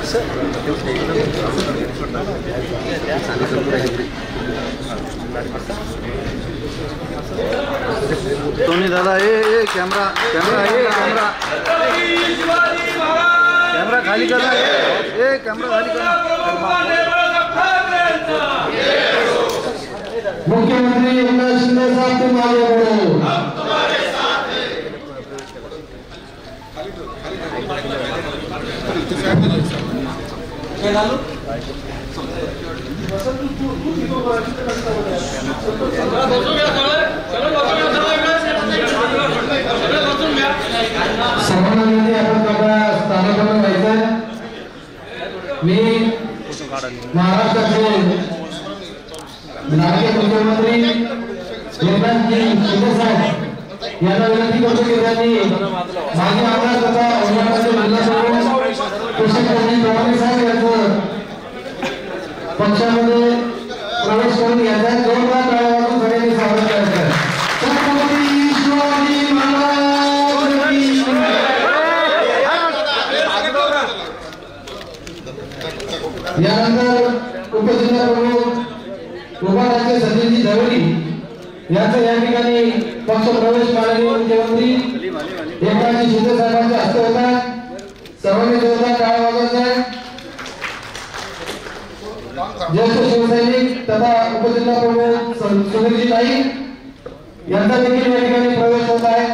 Sony दादा ए camera camera camera camera खाली करा ए कॅमेरा खाली करा। मुख्यमंत्री एकनाथ शिंदे साहब तुम आगे बढ़ो। हम तुम्हारे साथ हैं। सर्वांनी आपण आपल्या स्थानावर जायचं। मी महाराष्ट्राचे नायक मुख्यमंत्री एकनाथ शिंदे साहेब यांना विनंती करतो की त्यांनी मागे आमदार तथा औरंगाबाद जिल्ह्यासमोर कृषी प्रभारी साहेब यांचं पक्षामध्ये प्रवेश करून घ्यायचा। जोरदार टाळ्या वाजवून सगळ्यांनी स्वागत करायचं। छत्रपती शिवाजी महाराज की यानंतर उपजिल्हा प्रमुख उपाध्यक्ष संजयजी धवडी यांचा या ठिकाणी पक्ष प्रवेश माननीय मुख्यमंत्री एकनाथ शिंदे साहेबांच्या हस्ते होत आहे। सर्वांनी जोरदार टाळ्या वाजवायच्या। ज्येष्ठ शिवसैनिक तथा उपजिल्हा प्रमुख सुधीरजी नाईक यांचा देखील या ठिकाणी प्रवेश होत आहे।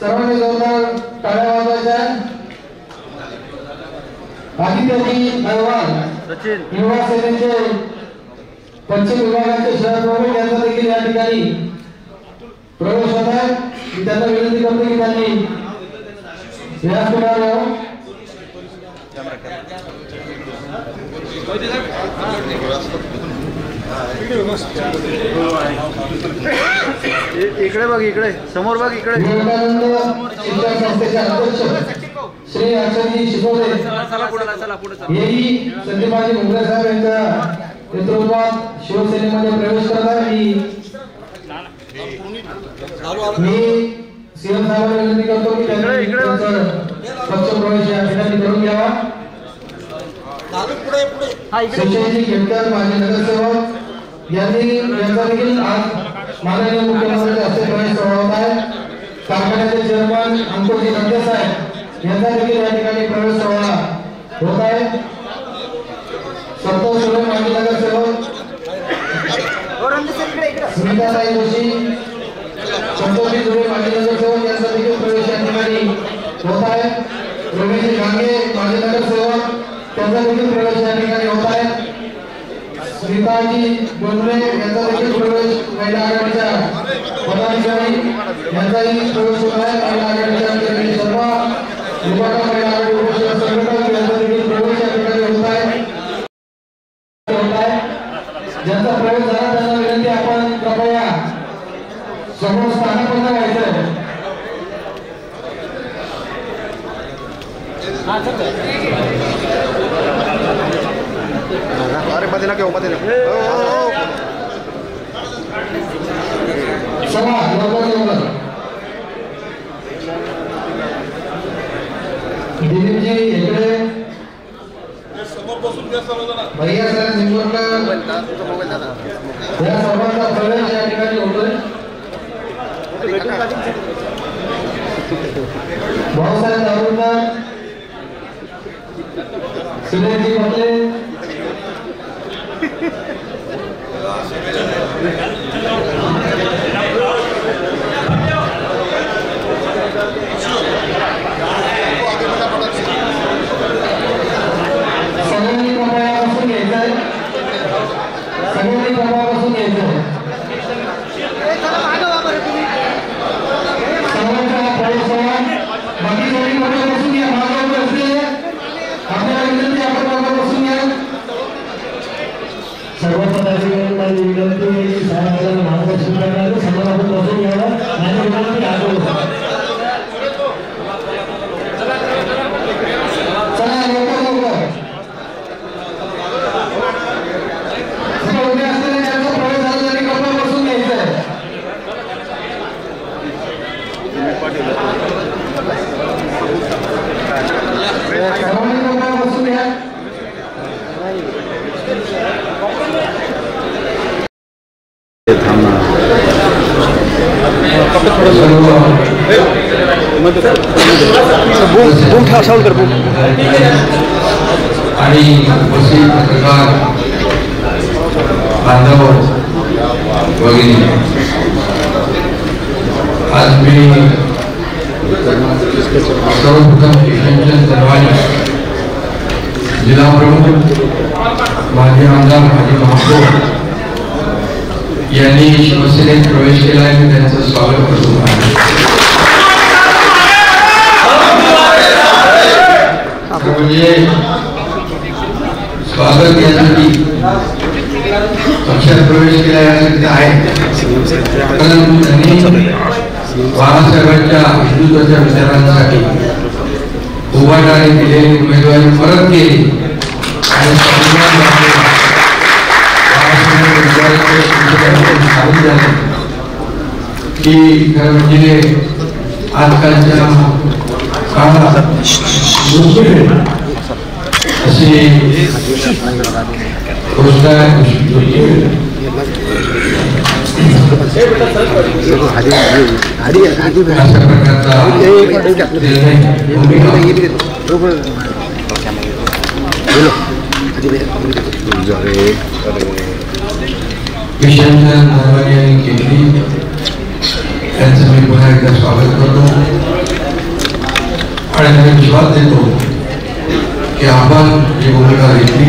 सर्वांनी जोरदार टाळ्या वाजवायच्या। आदित्यजी अहवाल युवा सेनेचे पश्चिम विभागाचे शहर प्रमुख यांचा देखील या ठिकाणी प्रवेश होत आहे। त्यांना विनंती करतो की त्यांनी व्यासपीठावर यावं। इकडे बघ इकडे समोर बघ इकडे। शिक्षण संस्थेचे अध्यक्ष श्री आचार्य शिकवले हेही संदीपाजी मुंगळे साहेब यांच्या नेतृत्वात शिवसेनेमध्ये प्रवेश करत आहे। मी सीएम साहेबांना विनंती करतो की त्यांनी पक्ष प्रवेश या ठिकाणी करून घ्यावा। सुशेजी खेडकर माजी नगरसेवक यांनी यांचा देखील आज माननीय मुख्यमंत्र्यांच्या हस्ते प्रवेश सोहळा होत आहे। कारखान्याचे चेअरमन अंकुरजी नंदे साहेब यांचा देखील या ठिकाणी प्रवेश सोहळा होत आहे। संतोष सुरे माजी नगरसेवक सुनीताताई जोशी संतोषजी सुरे माजी नगरसेवक यांचा देखील प्रवेश या ठिकाणी होत आहे। रमेशजी गांगे माजी नगरसेवक त्यांचा देखील प्रवेश या ठिकाणी होत आहे। स्मिताजी डोंगरे यांचा देखील प्रवेश महिला आघाडीच्या पदाधिकारी यांचाही प्रवेश होत आहे। महिला आघाडीच्या सर्व विभाग महिला आघाडी उपस्थित संघटक यांचा देखील प्रवेश या ठिकाणी होत आहे। ज्यांचा प्रवेश झाला त्यांना विनंती आपण कृपया समोर स्थानापन्न व्हायचं। अरे मत ना क्यों मत ना सभा दिलीपजी इकडे समोर बसून घ्या सर्वजण। भैया सर निवडणूक या सर्वांचा प्रवेश या ठिकाणी होतोय। भाऊसाहेब दारुणकर सुनीलजी म्हटले सगळ्यांनी प्रभावापासून घ्यायचंय। सगळ्यांनी प्रभावापासून घ्यायचंय। सर्वांचा प्रवेश सोहळा बाकी सगळी प्रभाव बसून घ्या। मागे असले आपल्याला विनंती आपण प्रभाव बसून घ्या। सर्व पदाधिकाऱ्यांना विनंती आणि उपस्थित पत्रकार बांधव वगैरे, आज मी सर्वप्रथम किशनचंद दरवाजा जिल्हा प्रमुख माजी आमदार माजी महापौर यांनी शिवसेनेत प्रवेश केला आहे, मी त्यांचं स्वागत करतो. म्हणजे स्वागत यासाठी पक्षात प्रवेश केला यासाठी आहे, परंतु त्यांनी बाळासाहेबांच्या हिंदुत्वाच्या विचारांसाठी उभाटाने केलेली उमेदवारी परत केली आणि की खरं म्हणजे आजकालच्या काळात अशी रोजगार किशनचंद दरवाजा यांनी केली, त्यांचं मी पुन्हा एकदा स्वागत करतो आणि त्यांना विश्वास देतो की आपण जी भूमिका घेतली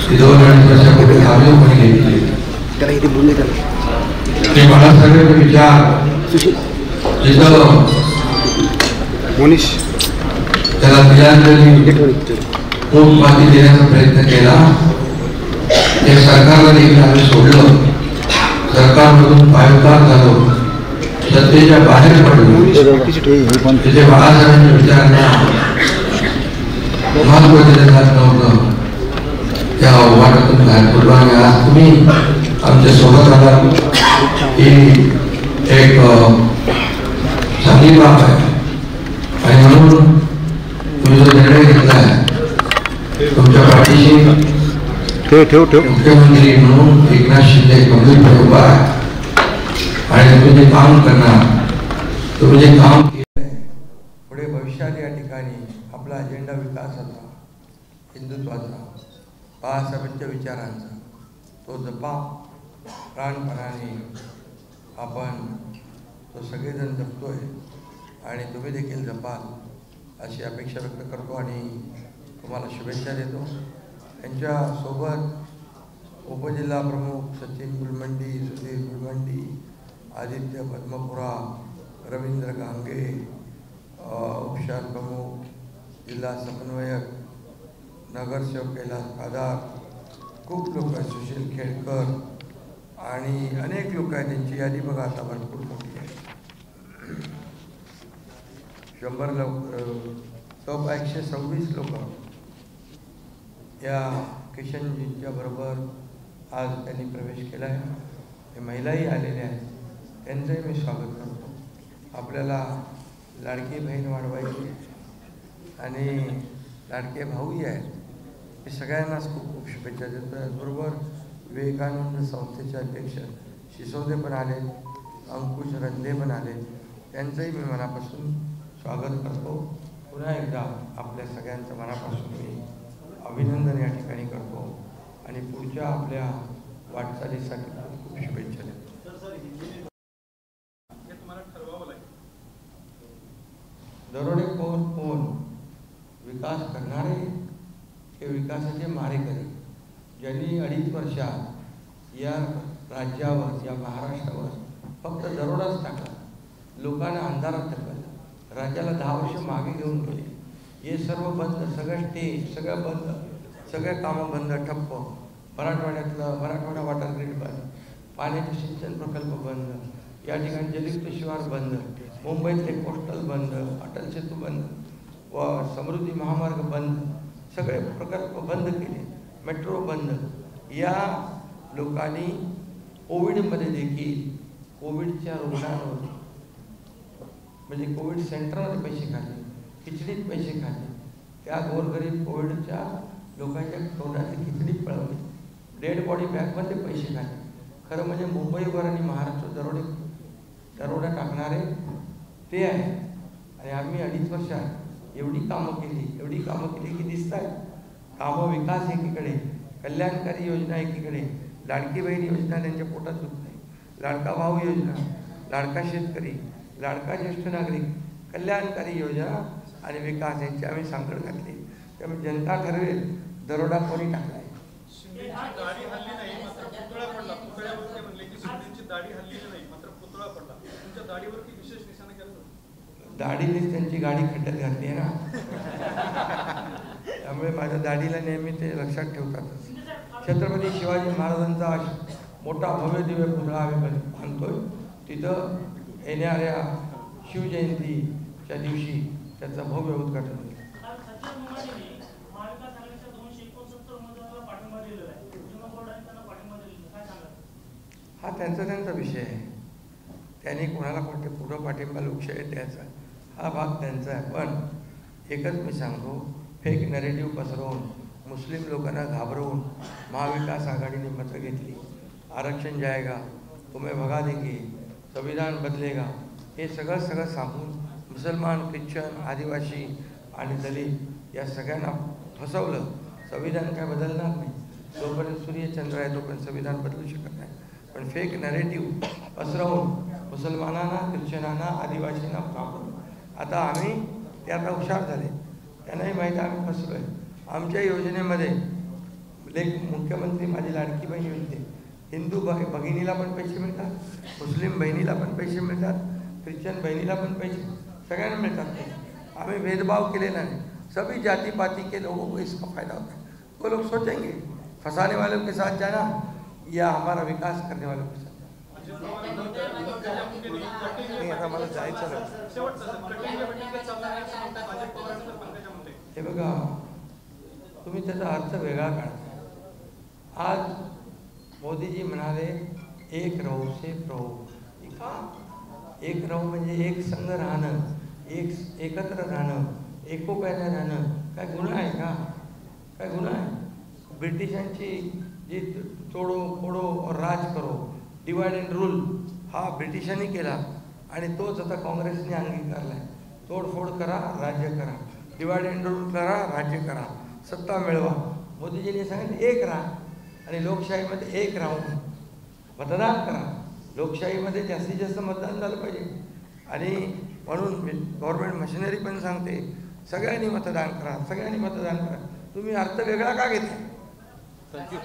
ती 2-2.5 वर्षापूर्वी कामयोग्य घेतली. ते बाळासाहेबांचे विचार जिथं त्याला तिलांजली खूप माती देण्याचा प्रयत्न केला, ते सरकारला देखील आम्ही सोडलं, सरकारमधून पायउतार झालो, सत्तेच्या बाहेर पडलो. तिथे बाळासाहेबांच्या विचारांना महत्व दिलं जात नव्हतं, त्या आव्हानातून बाहेर पडलो आणि आज तुम्ही आमच्या सोबत आलात, ही एक चांगली बाब आहे. आणि म्हणून तुम्ही जो निर्णय घेतला आहे, तुमच्या पाठीशी मुख्यमंत्री म्हणून एकनाथ शिंदे गंभीरपणे उभा आहे आणि तुम्ही जे काम करणार, तुम्ही जे काम केलं पुढे भविष्यात या ठिकाणी आपला अजेंडा विकासाचा, हिंदुत्वाचा, बाळासाहेबांच्या विचारांचा तो जपा प्राणपणाने. आपण तो सगळेजण जपतोय आणि तुम्ही देखील जपाल अशी अपेक्षा व्यक्त करतो आणि तुम्हाला शुभेच्छा देतो. यांच्यासोबत उपजिल्हा प्रमुख सचिन गुलमंडी, सुधीर गुलमंडी, आदित्य पद्मपुरा, रवींद्र गांगे, उपशहर प्रमुख, जिल्हा समन्वयक, नगरसेवक कैलास कादार, खूप लोक आहेत, सुशील खेडकर आणि अनेक लोक आहेत. त्यांची यादी बघा आता भरपूर मोठी आहे. 100 लोक, 126 लोक या किशनजींच्या बरोबर आज त्यांनी प्रवेश केला आहे. हे महिलाही आलेल्या आहेत, त्यांचंही मी स्वागत करतो. आपल्याला लाडकी बहीण वाढवायची आणि लाडके भाऊही आहेत. हे सगळ्यांनाच खूप खूप शुभेच्छा देतो. त्याचबरोबर विवेकानंद संस्थेचे अध्यक्ष शिसोदे पण आले, अंकुश रंधे पण आले, त्यांचंही मी मनापासून स्वागत करतो. पुन्हा एकदा आपल्या सगळ्यांचं मनापासून मी अभिनंदन या ठिकाणी करतो आणि पुढच्या आपल्या वाटचालीसाठी खूप खूप शुभेच्छा देतो. दरोडेखोर कोण? विकास करणारे हे विकासाचे मारेकरी, ज्यांनी 2.5 वर्षात या राज्यावर, या महाराष्ट्रावर फक्त दरोडाच टाकला, लोकांना अंधारात टाकलं, राज्याला 10 वर्ष मागे घेऊन गेले. हे सर्व बंद, सगळं स्टेज सगळं बंद, सगळे कामं बंद, ठप्प. मराठवाड्यातलं मराठवाडा वॉटर ग्रीड बंद, पाण्याचे सिंचन प्रकल्प बंद, या ठिकाणी जलयुक्त शिवार बंद, मुंबईतले कोस्टल बंद, अटल सेतू बंद, व समृद्धी महामार्ग बंद, सगळे प्रकल्प बंद केले, मेट्रो बंद. या लोकांनी कोविडमध्ये देखील कोविडच्या रुग्णांवर, म्हणजे कोविड सेंटरमध्ये पैसे खाल्ले, खिचडीत पैसे खाल्ले, त्या गोरगरीब कोविडच्या लोकांच्या तोंडातली खिचडी पळवली, डेड बॉडी बॅगमध्ये पैसे खाल्ले. खरं म्हणजे मुंबईवर आणि महाराष्ट्र दरोडा टाकणारे ते आहे. आणि आम्ही 2.5 वर्षात एवढी कामं केली की दिसत आहेत. कामं, विकास एकीकडे, कल्याणकारी योजना एकीकडे, लाडकी बहीण योजना त्यांच्या पोटात होत नाही, लाडका भाऊ योजना, लाडका शेतकरी, लाडका ज्येष्ठ नागरिक, कल्याणकारी योजना आणि विकास यांची आम्ही सांगड घातली. त्यामुळे जनता ठरवेल दरोडा कोणी टाकला आहे. दाढी हल्ली नाही मात्र पुतळा पडला. पुतळ्यावरती म्हणले की शिंदेची दाढी हल्ली नाही मात्र पुतळा पडला. तुमच्या दाढीवरती विशेष निशाणा केला होता. दाढीनेच त्यांची गाडी खड्ड्यात घातली आहे ना. त्यामुळे माझ्या दाढीला नेहमी ते लक्षात ठेवतातच. छत्रपती शिवाजी महाराजांचा मोठा भव्य दिव्य पुतळा आम्ही बांधतोय. तिथं येणाऱ्या शिवजयंतीच्या दिवशी त्याचं भव्य उद्घाटन होईल. हा त्यांचा विषय आहे. त्यांनी कोणाला पुढं पाठिंबा लोकशाही द्यायचा हा भाग त्यांचा आहे. पण एकच मी सांगतो, फेक नॅरेटिव्ह पसरवून मुस्लिम लोकांना घाबरवून महाविकास आघाडीने मतं घेतली. आरक्षण जाएगा, तुम्हें भगा देंगे, संविधान बदलेगा, हे सगळं सांगून मुसलमान, ख्रिश्चन, आदिवासी आणि दलित या सगळ्यांना फसवलं. संविधान काय बदलणार नाही. जोपर्यंत सूर्यचंद्र आहे तोपर्यंत संविधान बदलू शकत नाही. पण फेक नॅरेटिव्ह पसरवून मुसलमानांना, ख्रिश्चनांना, आदिवासींना घाबरवलं. आता आम्ही ते आता हुशार झाले. त्यांनाही माहीत आहे आम्ही फसलो आहे. आमच्या योजनेमध्ये मुख्यमंत्री माझी लाडकी बहीण योजने हिंदू भगिनीला पण पैसे मिळतात, मुस्लिम बहिणीला पण पैसे मिळतात, ख्रिश्चन बहिणीला पण पैसे सगळ्यांना मिळतात. आम्ही भेदभाव केलेला नाही. सभी जाति पाति के लोगों को इसका फायदा होता है. वो लोग सोचेंगे फंसाने वालों के साथ जाना या हमारा विकास करने वालों के साथ. नाही, आता मला जायचं नाही. हे बघा, तुम्ही त्याचा अर्थ वेगळा काढता. आज मोदीजी म्हणाले एक रहो सेफ रहो. एक रहो म्हणजे एक संघ राहणं, एकत्र राहणं, एकोप्याने राहणं काय गुन्हा आहे का? काय गुन्हा आहे? ब्रिटिशांची जी तोडो फोडो और राज करो, डिवाइड अँड रूल हा ब्रिटिशांनी केला आणि तोच आता काँग्रेसने अंगीकारला आहे. तोडफोड करा, राज्य करा, डिवाइड अँड रूल करा, राज्य करा, सत्ता मिळवा. मोदीजींनी सांगितलं एक राहा आणि लोकशाहीमध्ये एक राहून मतदान करा. लोकशाहीमध्ये जास्तीत जास्त मतदान झालं पाहिजे आणि म्हणून गव्हर्नमेंट मशिनरी पण सांगते सगळ्यांनी मतदान करा, सगळ्यांनी मतदान करा. तुम्ही अर्थ वेगळा का घेता? थँक्यू.